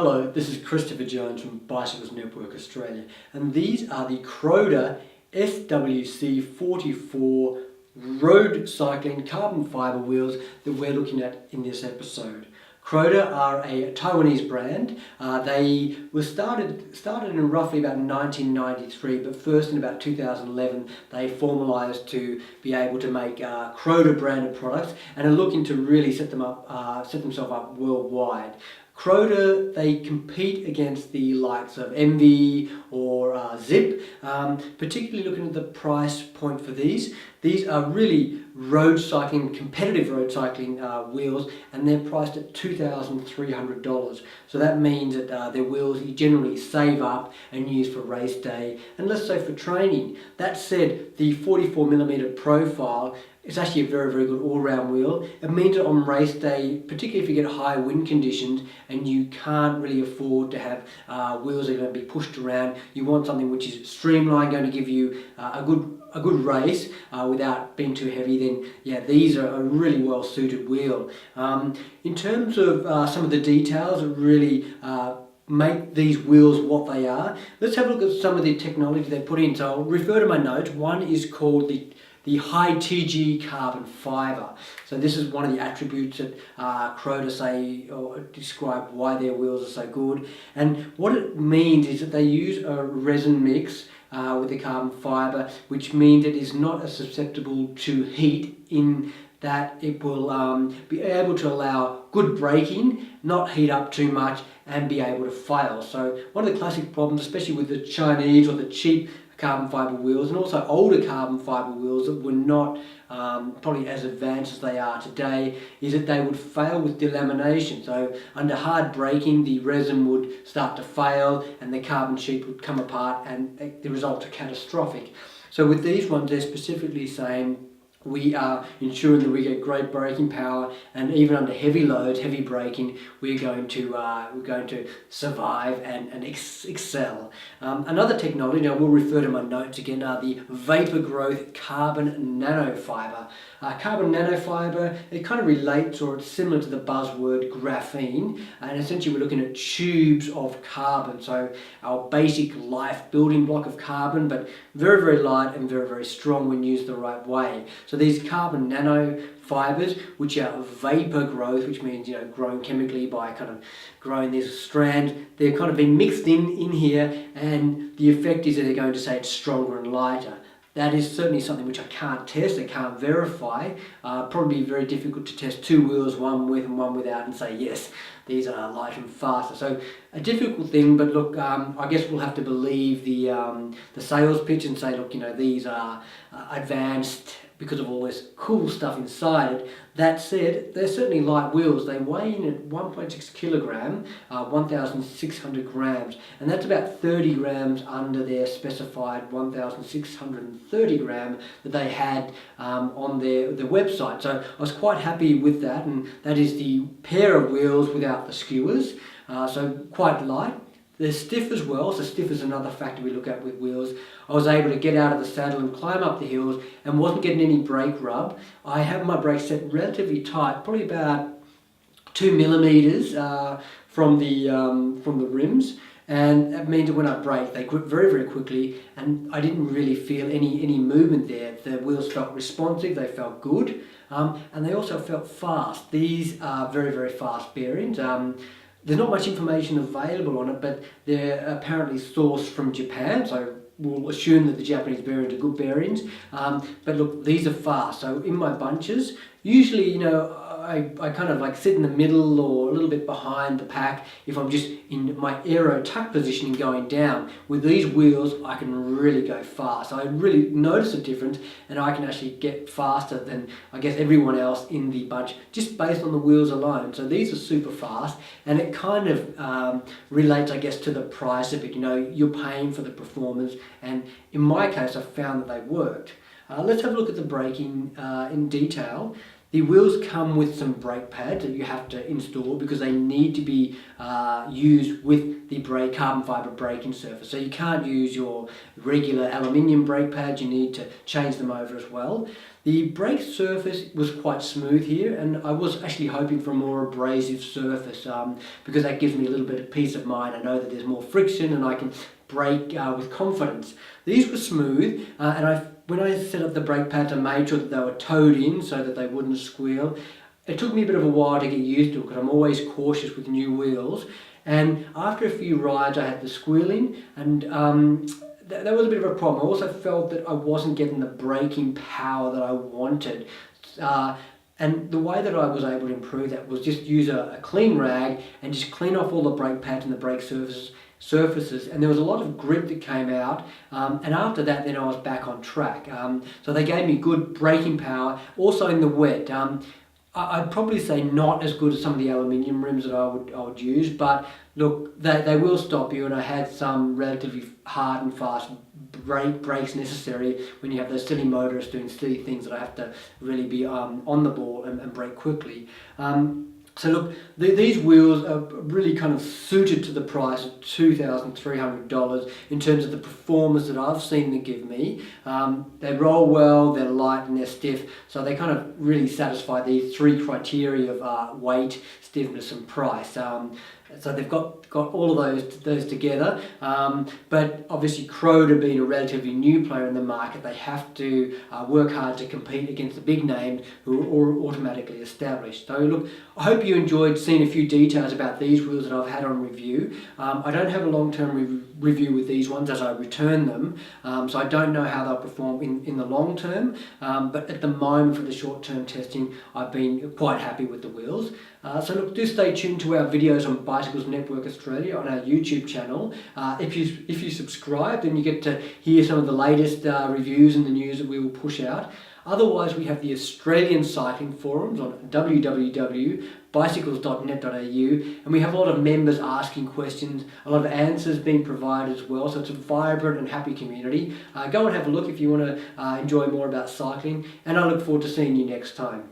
Hello, this is Christopher Jones from Bicycles Network Australia, and these are the Croda SWC 44 road cycling carbon fibre wheels that we're looking at in this episode. Croda are a Taiwanese brand. They were started in roughly about 1993, but first in about 2011 they formalised to be able to make Croda branded products and are looking to really set themselves up worldwide. Croda, they compete against the likes of Envy or Zip, particularly looking at the price point for these. These are really competitive road cycling wheels, and they're priced at $2,300. So that means that they're wheels you generally save up and use for race day and let's say for training. That said, the 44mm profile is actually a very, very good all-round wheel. It means that on race day, particularly if you get high wind conditions and you can't really afford to have wheels that are going to be pushed around, you want something which is streamlined, going to give you a good race without being too heavy, then yeah, these are a really well suited wheel. In terms of some of the details that really make these wheels what they are, let's have a look at some of the technology they put in. So I'll refer to my notes. One is called the high TG carbon fibre. So this is one of the attributes that Croda say or describe why their wheels are so good. And what it means is that they use a resin mix with the carbon fibre, which means it is not as susceptible to heat in that it will be able to allow good braking, not heat up too much and be able to fail. So one of the classic problems, especially with the Chinese or the cheap carbon fibre wheels and also older carbon fibre wheels that were not probably as advanced as they are today, is that they would fail with delamination. So under hard braking, the resin would start to fail and the carbon sheet would come apart and the results are catastrophic. So with these ones, they're specifically saying we are ensuring that we get great braking power, and even under heavy loads, heavy braking, we're going to survive and excel. Another technology, I will refer to my notes again, are the vapor growth carbon nanofiber. Carbon nanofiber, it kind of relates, or it's similar to the buzzword graphene, and essentially we're looking at tubes of carbon. So our basic life building block of carbon, but very, very light and very, very strong when used the right way. So these carbon nanofibers, which are vapor growth, which means growing chemically by kind of growing these strands, they're kind of been mixed in here, and the effect is that they're going to say it's stronger and lighter. That is certainly something which I can't test, I can't verify. Probably very difficult to test two wheels, one with and one without, and say yes, these are lighter and faster. So a difficult thing, but look, I guess we'll have to believe the sales pitch and say, look, these are advanced because of all this cool stuff inside it. That said, they're certainly light wheels. They weigh in at 1.6 kilogram, 1,600 grams, and that's about 30 grams under their specified 1,630 gram that they had on their website. So I was quite happy with that, and that is the pair of wheels without the skewers, so quite light. They're stiff as well, so stiff is another factor we look at with wheels. I was able to get out of the saddle and climb up the hills and wasn't getting any brake rub. I have my brakes set relatively tight, probably about 2 millimeters from the rims, and that means that when I brake, they grip very, very quickly, and I didn't really feel any movement there. The wheels felt responsive, they felt good, and they also felt fast. These are very, very fast bearings. There's not much information available on it, but they're apparently sourced from Japan, so we'll assume that the Japanese bearings are good bearings. But look, these are fast. So in my bunches, usually, I kind of like sit in the middle or a little bit behind the pack if I'm just in my aero tuck positioning going down. With these wheels, I can really go fast. I really notice a difference, and I can actually get faster than I guess everyone else in the bunch just based on the wheels alone. So these are super fast, and it kind of relates, I guess, to the price of it. You're paying for the performance, and in my case, I found that they worked. Let's have a look at the braking in detail. The wheels come with some brake pads that you have to install because they need to be used with the carbon fibre braking surface. So you can't use your regular aluminium brake pads, you need to change them over as well. The brake surface was quite smooth here, and I was actually hoping for a more abrasive surface because that gives me a little bit of peace of mind. I know that there's more friction and I can brake with confidence. These were smooth, and when I set up the brake pads, I made sure that they were towed in so that they wouldn't squeal. It took me a bit of a while to get used to it because I'm always cautious with new wheels. And after a few rides, I had the squealing, and that was a bit of a problem. I also felt that I wasn't getting the braking power that I wanted. And the way that I was able to improve that was just use a clean rag and just clean off all the brake pads and the brake surfaces, and there was a lot of grip that came out, and after that then I was back on track. So they gave me good braking power. Also in the wet, I'd probably say not as good as some of the aluminium rims that I would use, but look, they will stop you, and I had some relatively hard and fast brakes necessary when you have those silly motorists doing silly things that I have to really be on the ball and brake quickly. So look, these wheels are really kind of suited to the price of $2,300 in terms of the performance that I've seen them give me. They roll well, they're light and they're stiff, so they kind of really satisfy these three criteria of weight, stiffness and price. So they've got all of those together, but obviously Croda being a relatively new player in the market, they have to work hard to compete against the big names who are automatically established. So look, I hope you enjoyed seeing a few details about these wheels that I've had on review. I don't have a long-term review with these ones as I return them, so I don't know how they'll perform in the long term, but at the moment for the short-term testing, I've been quite happy with the wheels. So look, do stay tuned to our videos on Bicycles Network Australia on our YouTube channel. If you subscribe, then you get to hear some of the latest reviews and the news that we will push out. Otherwise, we have the Australian Cycling Forums on www.bicycles.net.au, and we have a lot of members asking questions, a lot of answers being provided as well, so it's a vibrant and happy community. Go and have a look if you want to enjoy more about cycling, and I look forward to seeing you next time.